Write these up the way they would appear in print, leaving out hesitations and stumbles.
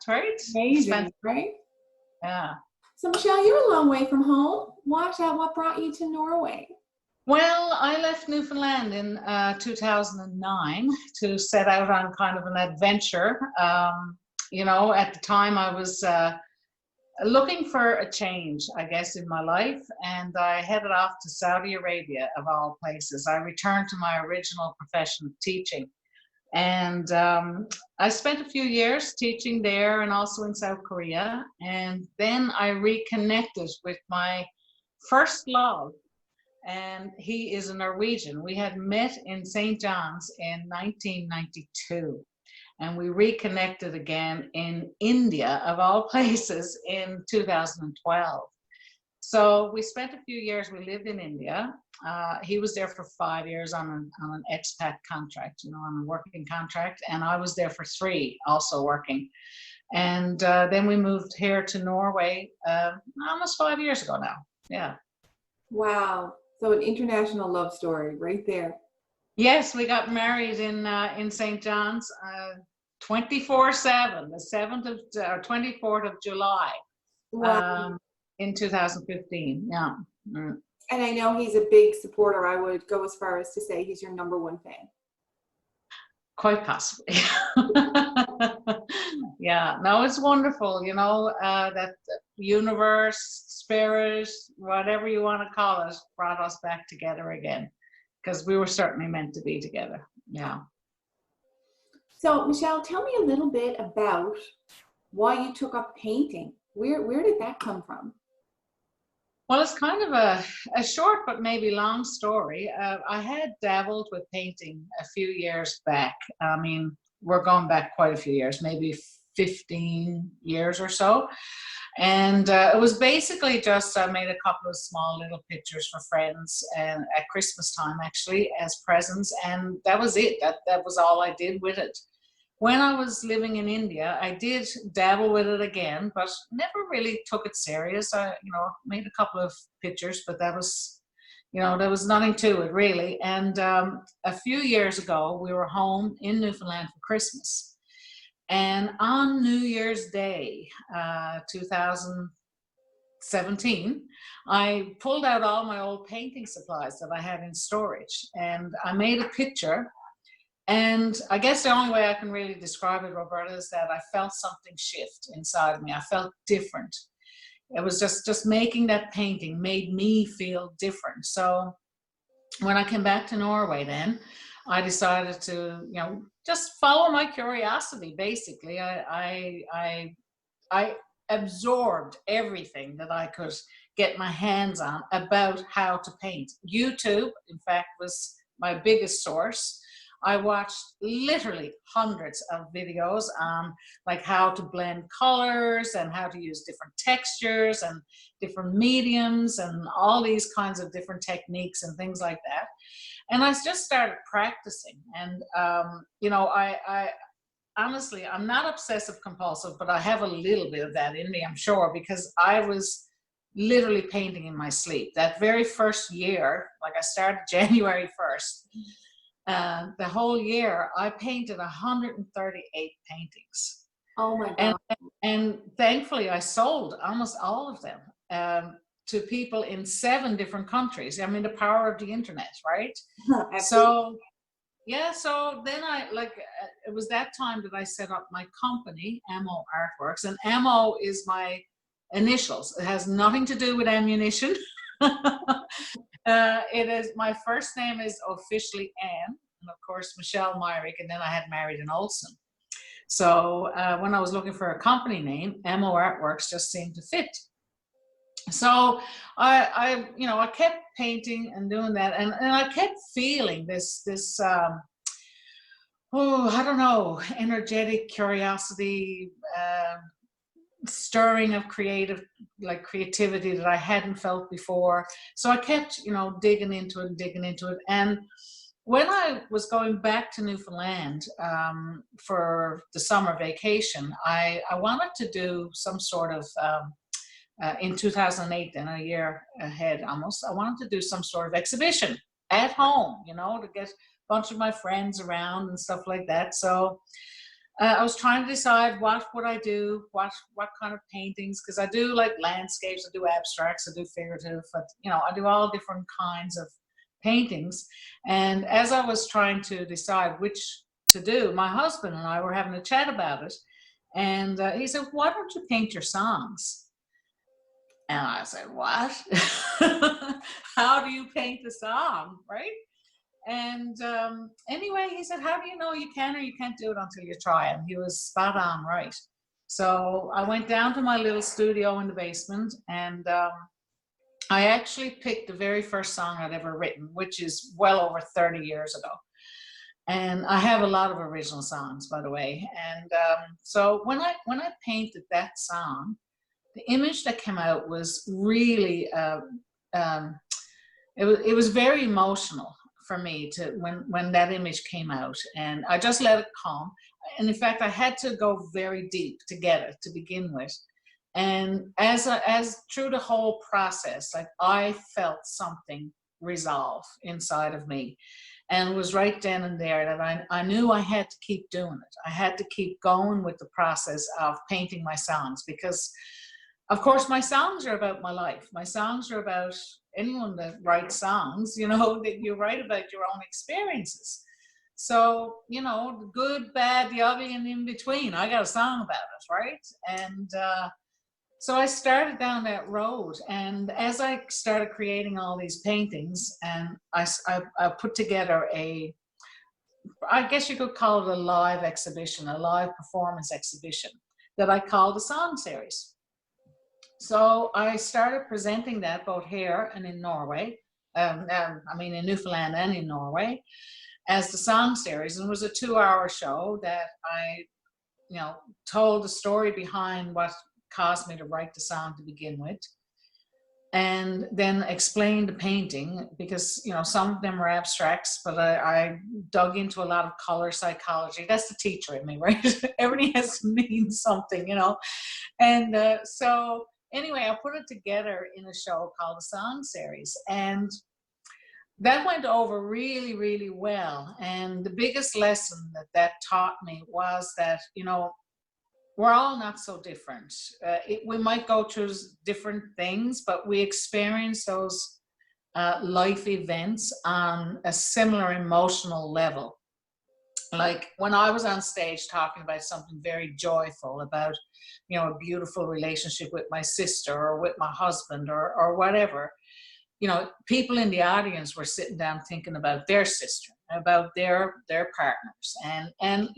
right? Amazing, right? Yeah. So Michelle, you're a long way from home. What brought you to Norway? Well, I left Newfoundland in 2009 to set out on kind of an adventure. At the time I was looking for a change, I guess, in my life, and I headed off to Saudi Arabia, of all places. I returned to my original profession of teaching, and I spent a few years teaching there and also in South Korea, and then I reconnected with my first love, and he is a Norwegian. We had met in St. John's in 1992. And we reconnected again in India, of all places, in 2012. So we spent a few years, we lived in India. He was there for 5 years on an expat contract, on a working contract. And I was there for 3, also working. And then we moved here to Norway almost 5 years ago now. Yeah. Wow. So an international love story right there. Yes, we got married in St. John's 24/7, the 24th of July, Wow. in 2015. Yeah. Mm. And I know he's a big supporter. I would go as far as to say he's your #1 fan. Quite possibly. Yeah, no, it's wonderful, that universe, spirit, whatever you want to call it, brought us back together again, because we were certainly meant to be together. Yeah. So Michelle, tell me a little bit about why you took up painting. Where did that come from? Well, it's kind of a short but maybe long story. I had dabbled with painting a few years back. I mean, we're going back quite a few years, maybe 15 years or so. And it was basically just I made a couple of small little pictures for friends and at Christmas time, actually, as presents. And that was it. That was all I did with it. When I was living in India, I did dabble with it again, but never really took it serious. I, made a couple of pictures, but that was, there was nothing to it really. And a few years ago, we were home in Newfoundland for Christmas. And on New Year's Day, 2017, I pulled out all my old painting supplies that I had in storage, and I made a picture. And I guess the only way I can really describe it, Roberta, is that I felt something shift inside of me. I felt different. It was just making that painting made me feel different. So when I came back to Norway then, I decided to, just follow my curiosity, basically. I absorbed everything that I could get my hands on about how to paint. YouTube, in fact, was my biggest source. I watched literally hundreds of videos on like how to blend colors and how to use different textures and different mediums and all these kinds of different techniques and things like that. And I just started practicing. And, I honestly, I'm not obsessive compulsive, but I have a little bit of that in me, I'm sure, because I was literally painting in my sleep. That very first year, like I started January 1st, the whole year, I painted 138 paintings. Oh my God. And thankfully, I sold almost all of them to people in 7 different countries. I mean, the power of the internet, right? So, yeah, so then it was that time that I set up my company, Ammo Artworks. And Ammo is my initials. It has nothing to do with ammunition. It is, my first name is officially Anne, and of course Michelle Myrick, and then I had married an Olsen. So when I was looking for a company name, Ammo Artworks just seemed to fit. So I kept painting and doing that, and I kept feeling this I don't know, energetic curiosity, stirring of creativity that I hadn't felt before. So I kept, digging into it. And when I was going back to Newfoundland for the summer vacation, I wanted to do some sort of, in 2008, then a year ahead almost, I wanted to do some sort of exhibition at home, to get a bunch of my friends around and stuff like that. So I was trying to decide what would I do, what kind of paintings, because I do like landscapes, I do abstracts, I do figurative, but you know, I do all different kinds of paintings. And as I was trying to decide which to do, my husband and I were having a chat about it, and he said, "Why don't you paint your songs?" And I said, "What? How do you paint the song, right?" And anyway, he said, "How do you know you can or you can't do it until you try?" And he was spot on, right? So I went down to my little studio in the basement, and I actually picked the very first song I'd ever written, which is well over 30 years ago. And I have a lot of original songs, by the way. And so when I painted that song, the image that came out was really um, it was very emotional for me to when that image came out, and I just let it come. And in fact, I had to go very deep to get it to begin with. And as through the whole process, like I felt something resolve inside of me, and it was right then and there that I knew I had to keep doing it. I had to keep going with the process of painting my songs, because of course my songs are about my life. My songs are about anyone that writes songs, you know, that you write about your own experiences. So, you know, the good, bad, the ugly, and in between, I got a song about it, right? And so I started down that road, and as I started creating all these paintings, and I put together I guess you could call it a live exhibition, a live performance exhibition that I called the Song Series. So I started presenting that both here and in Norway, I mean in Newfoundland and in Norway, as the Song Series. And it was a 2-hour show that I, you know, told the story behind what caused me to write the song to begin with, and then explained the painting, because you know some of them are abstracts, but I dug into a lot of color psychology. That's the teacher in me, right? Everything has to mean something, you know. And so anyway, I put it together in a show called the Song Series, and that went over really, really well. And the biggest lesson that that taught me was that, you know, we're all not so different. We might go through different things, but we experience those life events on a similar emotional level. Like when I was on stage talking about something very joyful, about, you know, a beautiful relationship with my sister or with my husband or whatever, you know, people in the audience were sitting down thinking about their sister, about their partners, and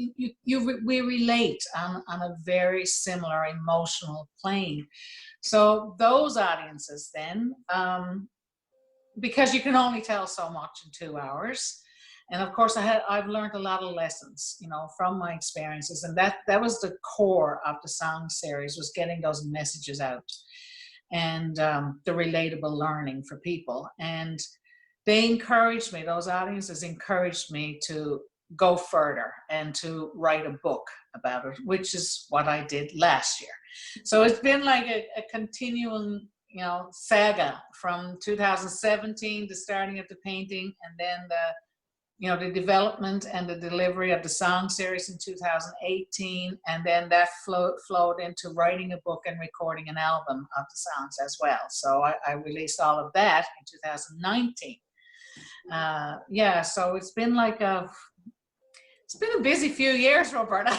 we relate on a very similar emotional plane. So those audiences then, because you can only tell so much in 2 hours. And of course, I've learned a lot of lessons, you know, from my experiences, and that was the core of the Song Series, was getting those messages out, and the relatable learning for people. And they encouraged me, those audiences encouraged me to go further and to write a book about it, which is what I did last year. So it's been like a continuing, you know, saga from 2017, the starting of the painting, and then the development and the delivery of the Song Series in 2018, and then that flowed into writing a book and recording an album of the songs as well. So I released all of that in 2019. Yeah, so it's been a busy few years, Roberta.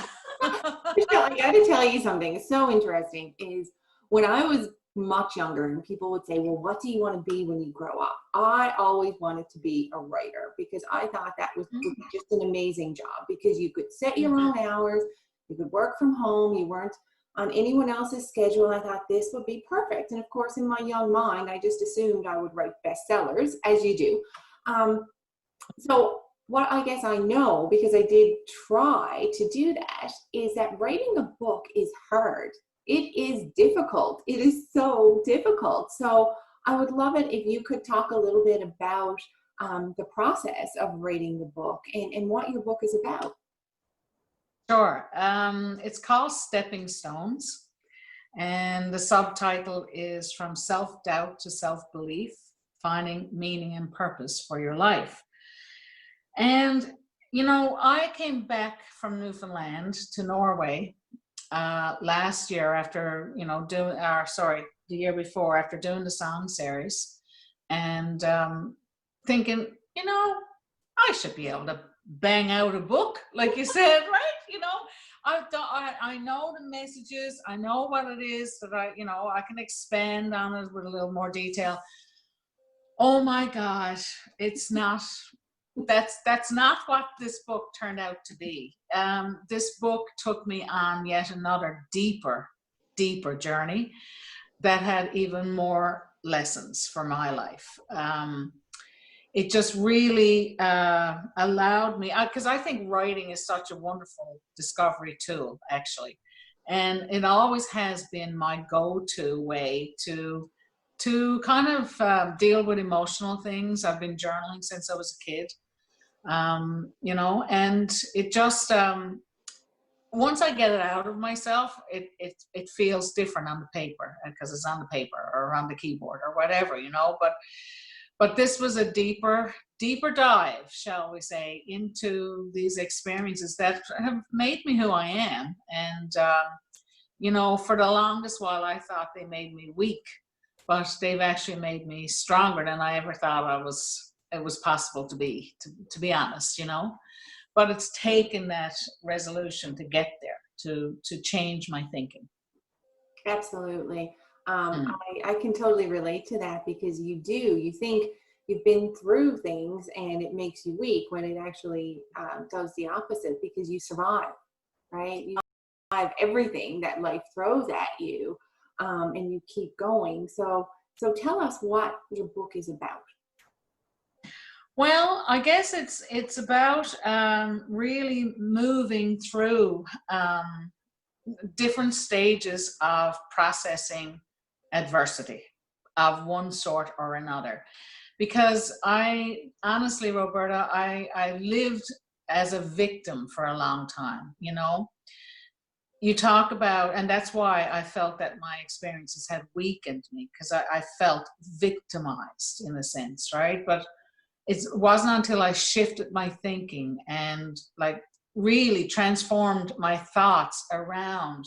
Michelle, I got to tell you something so interesting is when I was much younger and people would say, well, what do you want to be when you grow up? I always wanted to be a writer, because I thought that would be just an amazing job, because you could set your own hours, you could work from home, you weren't on anyone else's schedule. I thought this would be perfect. And of course, in my young mind, I just assumed I would write bestsellers, as you do. So what I guess I know, because I did try to do that, is that writing a book is hard. It is difficult. It is so difficult. So I would love it if you could talk a little bit about the process of writing the book and what your book is about. Sure. It's called Stepping Stones, and the subtitle is From Self-Doubt to Self-Belief, Finding Meaning and Purpose for Your Life. And You know, I came back from Newfoundland to Norway last year after, you know, the year before after doing the song series, and thinking, you know, I should be able to bang out a book, like you said, right? You know, I know the messages, I know what it is that you know, I can expand on it with a little more detail. Oh my gosh, it's not. That's not what this book turned out to be. This book took me on yet another deeper journey that had even more lessons for my life. It just really allowed me, because I think writing is such a wonderful discovery tool, actually. And it always has been my go-to way to kind of deal with emotional things. I've been journaling since I was a kid, you know, and it just, once I get it out of myself, it feels different on the paper because it's on the paper or on the keyboard or whatever, you know. But this was a deeper dive, shall we say, into these experiences that have made me who I am. And you know, for the longest while, I thought they made me weak, but they've actually made me stronger than I ever thought it was possible to be honest, you know. But it's taken that resolution to get there, to change my thinking. Absolutely. I can totally relate to that, because you think you've been through things and it makes you weak, when it actually does the opposite, because you survive, right? You survive everything that life throws at you, and you keep going. So tell us what your book is about. Well, I guess it's about really moving through different stages of processing adversity of one sort or another. Because I honestly, Roberta, I lived as a victim for a long time, you know. You talk about, and that's why I felt that my experiences had weakened me, because I felt victimized in a sense, right? But it wasn't until I shifted my thinking and like really transformed my thoughts around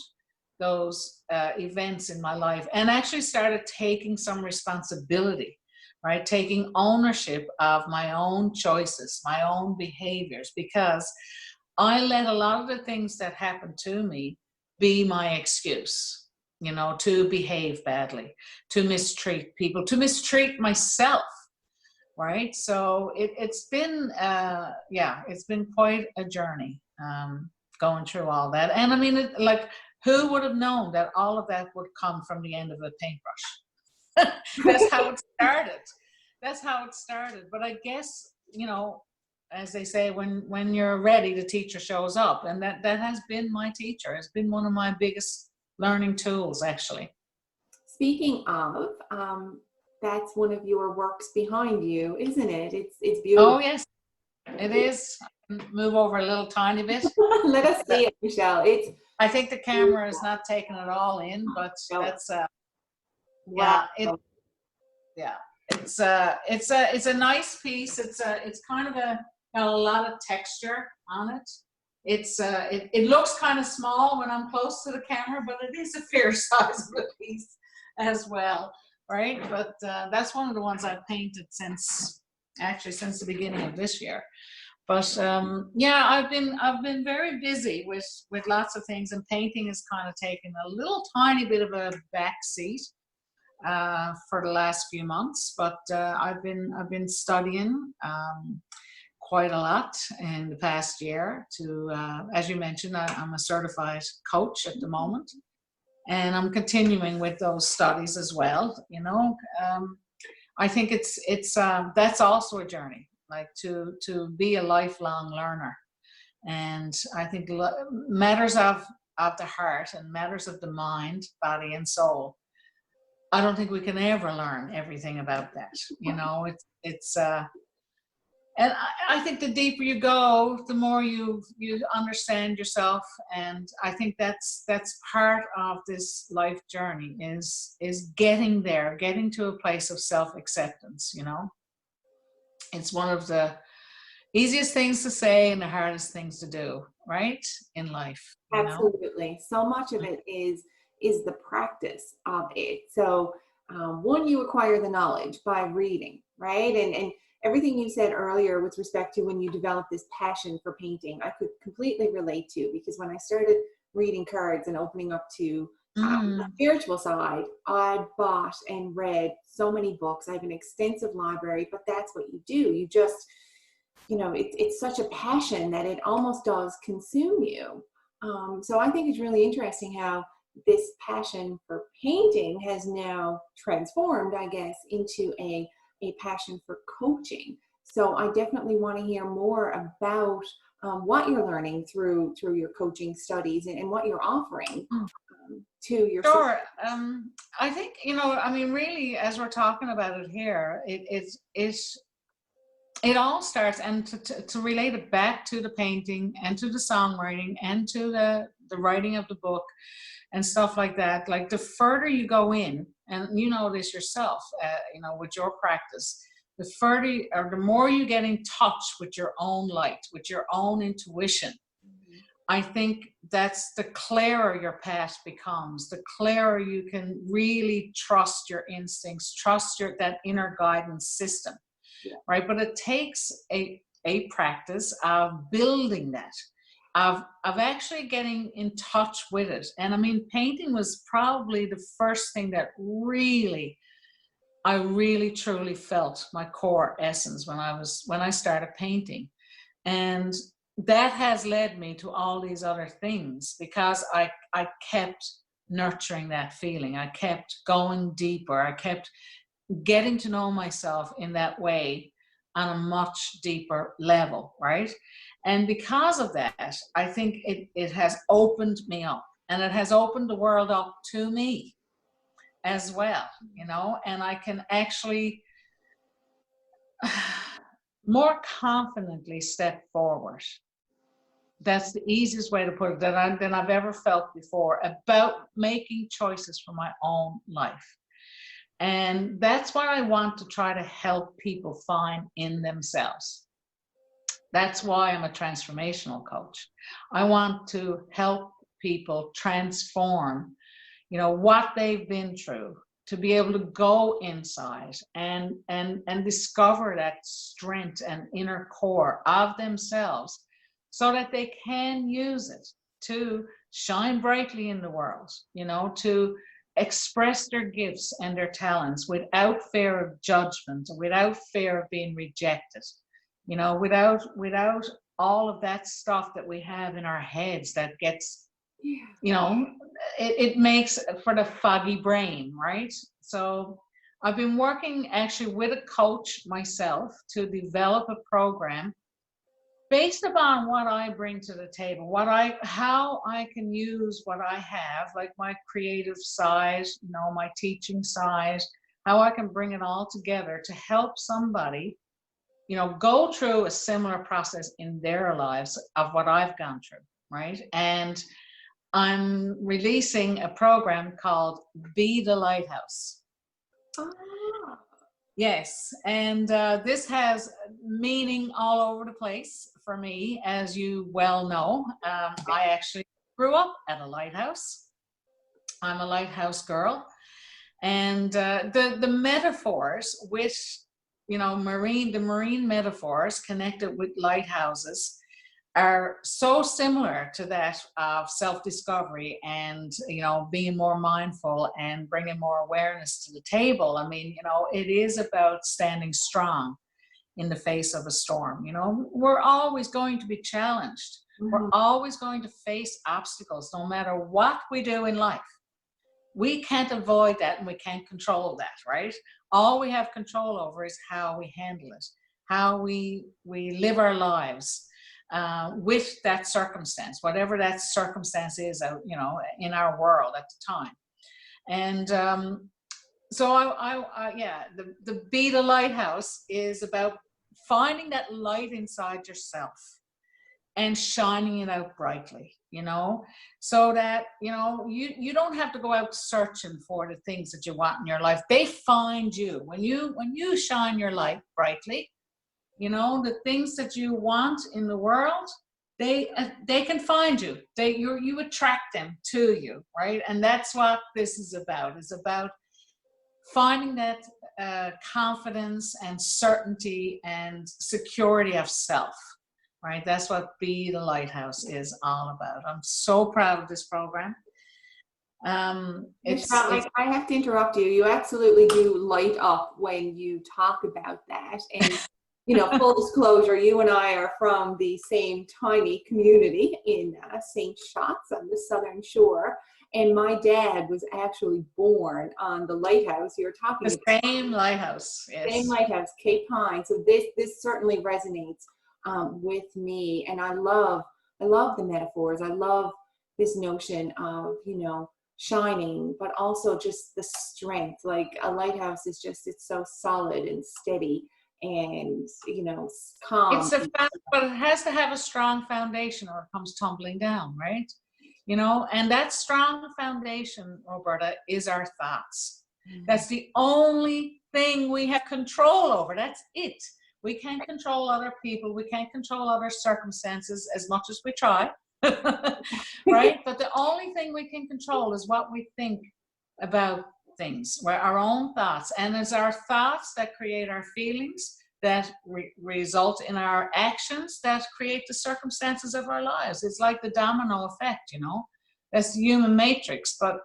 those events in my life, and actually started taking some responsibility, right? Taking ownership of my own choices, my own behaviors, because I let a lot of the things that happened to me be my excuse, you know, to behave badly, to mistreat people, to mistreat myself, right? So it's been, yeah, it's been quite a journey, going through all that. And I mean, like, who would have known that all of that would come from the end of a paintbrush? That's how it started. That's how it started. But I guess, you know, as they say, when you're ready, the teacher shows up. And that has been my teacher. It's been one of my biggest learning tools, actually. Speaking of, that's one of your works behind you, isn't it? It's beautiful. Oh, yes, it is. Move over a little tiny bit. Let us see it, Michelle. It's. I think the camera is not taking it all in, but that's Wow. yeah, it's a nice piece. It's kind of got a lot of texture on it. It looks kind of small when I'm close to the camera, but it is a fair size of a piece as well, right? But that's one of the ones I've painted since the beginning of this year. But yeah, I've been very busy with lots of things, and painting has kind of taken a little tiny bit of a back seat for the last few months. But I've been studying quite a lot in the past year. As you mentioned, I'm a certified coach at the moment, and I'm continuing with those studies as well. You know, I think it's that's also a journey, like to be a lifelong learner. And I think matters of the heart and matters of the mind, body, and soul, I don't think we can ever learn everything about that. You know, it's and I think the deeper you go, the more you understand yourself. And I think that's part of this life journey is getting there, getting to a place of self-acceptance. You know, it's one of the easiest things to say and the hardest things to do, right? In life, you know? Absolutely. So much of it is the practice of it. So one, you acquire the knowledge by reading, right? And everything you said earlier with respect to when you develop this passion for painting, I could completely relate to, because when I started reading cards and opening up to the Mm. spiritual side, I bought and read so many books. I have an extensive library, but that's what you do. You just, it's such a passion that it almost does consume you. So I think it's really interesting how this passion for painting has now transformed, I guess, into a passion for coaching. So I definitely want to hear more about what you're learning through your coaching studies, and what you're offering to your Sure. I think, I mean, really, as we're talking about it here, it all starts, and to relate it back to the painting and to the songwriting and to the writing of the book and stuff like that. Like, the further you go in, and you know this yourself, with your practice, the further or the more you get in touch with your own light, with your own intuition, I think that's the clearer your path becomes, the clearer you can really trust your instincts, trust that inner guidance system, right? But it takes a practice of building that, of actually getting in touch with it. And I mean, painting was probably the first thing that I really truly felt my core essence when I started painting. And that has led me to all these other things, because I kept nurturing that feeling. I kept going deeper. I kept getting to know myself in that way on a much deeper level, right? And because of that, I think it has opened me up, and it has opened the world up to me as well, and I can actually more confidently step forward. That's the easiest way to put it, than I've ever felt before, about making choices for my own life. And that's what I want to try to help people find in themselves. That's why I'm a transformational coach. I want to help people transform, what they've been through, to be able to go inside and discover that strength and inner core of themselves, so that they can use it to shine brightly in the world, to express their gifts and their talents without fear of judgment, without fear of being rejected, without all of that stuff that we have in our heads that gets, it makes for the foggy brain, right? So I've been working actually with a coach myself to develop a program based upon what I bring to the table, how I can use what I have, like my creative side, my teaching side, how I can bring it all together to help somebody, go through a similar process in their lives of what I've gone through, right? And I'm releasing a program called Be the Lighthouse. Ah. Yes, and this has meaning all over the place for me, as you well know. I actually grew up at a lighthouse. I'm a lighthouse girl, and the metaphors with, the marine metaphors connected with lighthouses are so similar to that of self-discovery and, being more mindful and bringing more awareness to the table. I mean, it is about standing strong in the face of a storm. We're always going to be challenged. We're always going to face obstacles, no matter what we do in life. We can't avoid that, and we can't control that, right? All we have control over is how we handle it, how we live our lives with that circumstance, whatever that circumstance is, in our world at the time. And so the Be the Lighthouse is about finding that light inside yourself and shining it out brightly, so that, you don't have to go out searching for the things that you want in your life. They find you. When you shine your light brightly, You know, the things that you want in the world, they can find you. You attract them to you, right? And that's what this is about. It's about finding that confidence and certainty and security of self, right? That's what Be the Lighthouse is all about. I'm so proud of this program. Michelle, I have to interrupt you. You absolutely do light up when you talk about that. And, you know, full disclosure, you and I are from the same tiny community in St. Shots on the Southern Shore. And my dad was actually born on the lighthouse you're talking about. The same lighthouse, yes. Same lighthouse, Cape Pine. So this certainly resonates with me. And I love the metaphors. I love this notion of, you know, shining, but also just the strength. Like a lighthouse is just, it's so solid and steady and, you know, calm. It's but it has to have a strong foundation or it comes tumbling down, right? You know, and that strong foundation, Roberta, is our thoughts. That's the only thing we have control over. That's it. We can't control other people. We can't control other circumstances as much as we try. Right? But the only thing we can control is what we think about things, our own thoughts. And it's our thoughts that create our feelings, that result in our actions, that create the circumstances of our lives. It's like the domino effect, you know. That's the human matrix, but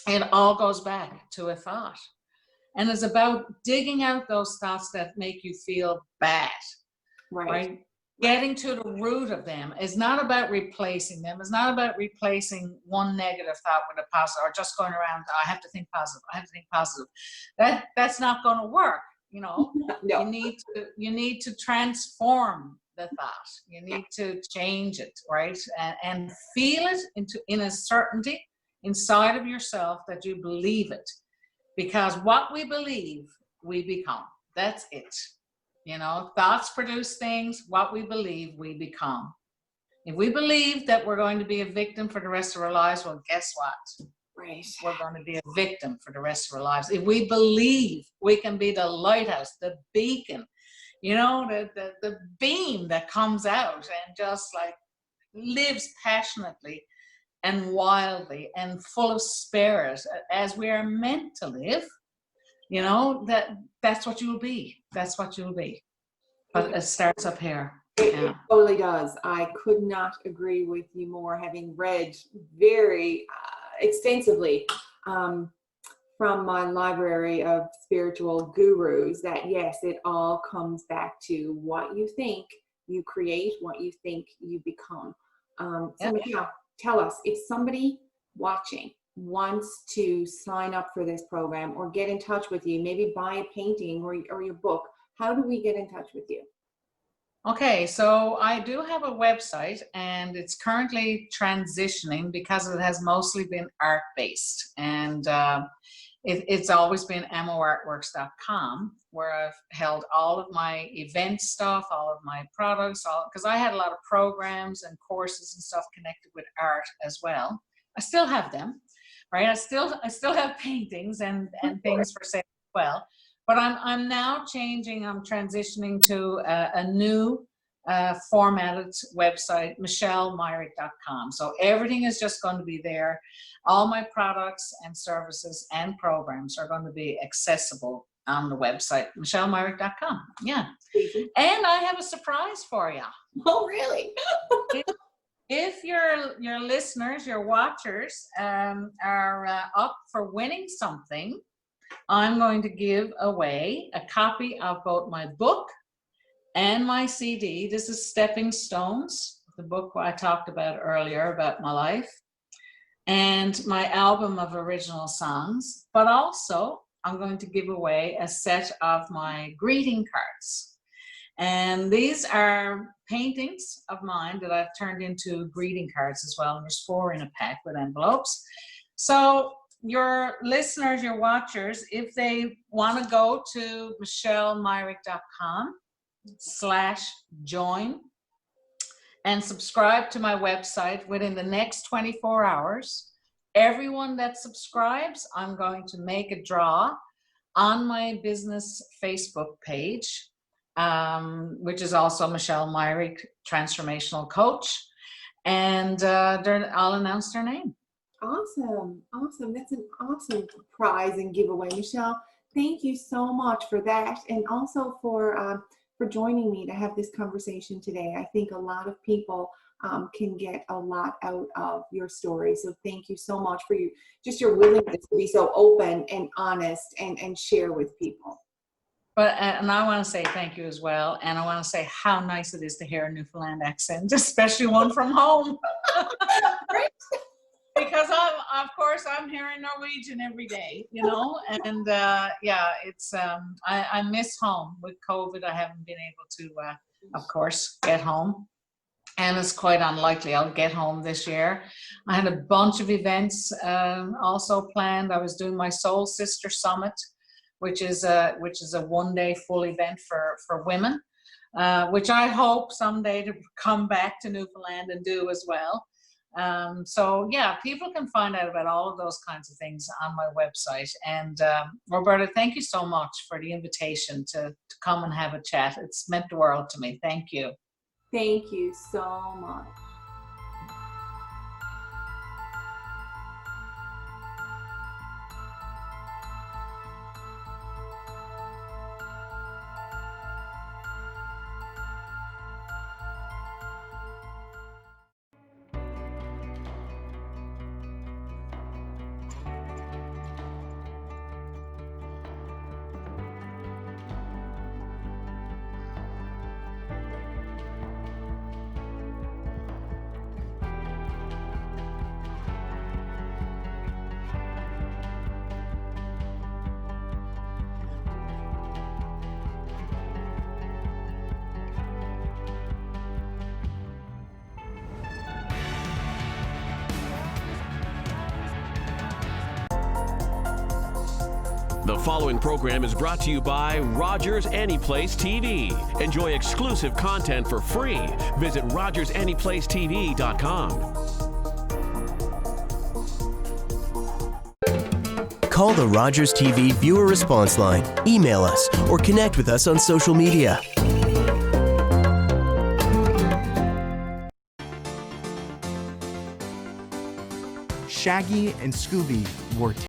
it all goes back to a thought. And it's about digging out those thoughts that make you feel bad, right? Getting to the root of them is not about replacing them. It's not about replacing one negative thought with a positive, or just going around, I have to think positive, I have to think positive. That's not going to work, you know. No. You need to transform the thought. You need to change it, right? And feel it in a certainty inside of yourself that you believe it. Because what we believe, we become. That's it. You know, thoughts produce things. What we believe, we become. If we believe that we're going to be a victim for the rest of our lives, well, guess what? Right. We're going to be a victim for the rest of our lives. If we believe we can be the lighthouse, the beacon, you know, the beam that comes out and just like lives passionately and wildly and full of spirit as we are meant to live, you know, that's what you'll be. That's what you'll be. But it starts up here. It totally does. I could not agree with you more, having read very extensively from my library of spiritual gurus that yes, it all comes back to what you think you create, what you think you become. So Michelle, tell us, if somebody watching wants to sign up for this program or get in touch with you, maybe buy a painting or your book, how do we get in touch with you? Okay, so I do have a website and it's currently transitioning because it has mostly been art-based. And it's always been moartworks.com, where I've held all of my event stuff, all of my products, because I had a lot of programs and courses and stuff connected with art as well. I still have them, right? I still have paintings and things for sale as well. But I'm now changing. I'm transitioning to a new formatted website, michellmyrick.com. So everything is just going to be there. All my products and services and programs are going to be accessible on the website, michellmyrick.com. Yeah. And I have a surprise for you. Oh, really? If your listeners, your watchers are up for winning something, I'm going to give away a copy of both my book and my CD. This is Stepping Stones, the book I talked about earlier about my life, and my album of original songs. But also, I'm going to give away a set of my greeting cards. And these are paintings of mine that I've turned into greeting cards as well. And there's 4 in a pack with envelopes. So your listeners, your watchers, if they want to go to michellmyrick.com/join and subscribe to my website within the next 24 hours, everyone that subscribes, I'm going to make a draw on my business Facebook page which is also Michelle Myrick, transformational coach. And I'll announce their name. Awesome. Awesome. That's an awesome prize and giveaway. Michelle, thank you so much for that. And also for joining me to have this conversation today. I think a lot of people can get a lot out of your story. So thank you so much for your willingness to be so open and honest and share with people. But and I want to say thank you as well. And I want to say how nice it is to hear a Newfoundland accent, especially one from home. Right. Because I'm hearing Norwegian every day, and it's I miss home. With COVID, I haven't been able to, of course, get home, and it's quite unlikely I'll get home this year. I had a bunch of events also planned. I was doing my Soul Sister Summit, which is a one-day full event for women, which I hope someday to come back to Newfoundland and do as well. People can find out about all of those kinds of things on my website. And Roberta, thank you so much for the invitation to come and have a chat. It's meant the world to me. Thank you. Thank you so much. The following program is brought to you by Rogers Anyplace TV. Enjoy exclusive content for free. Visit RogersAnyplaceTV.com. Call the Rogers TV viewer response line, email us, or connect with us on social media. Shaggy and Scooby wore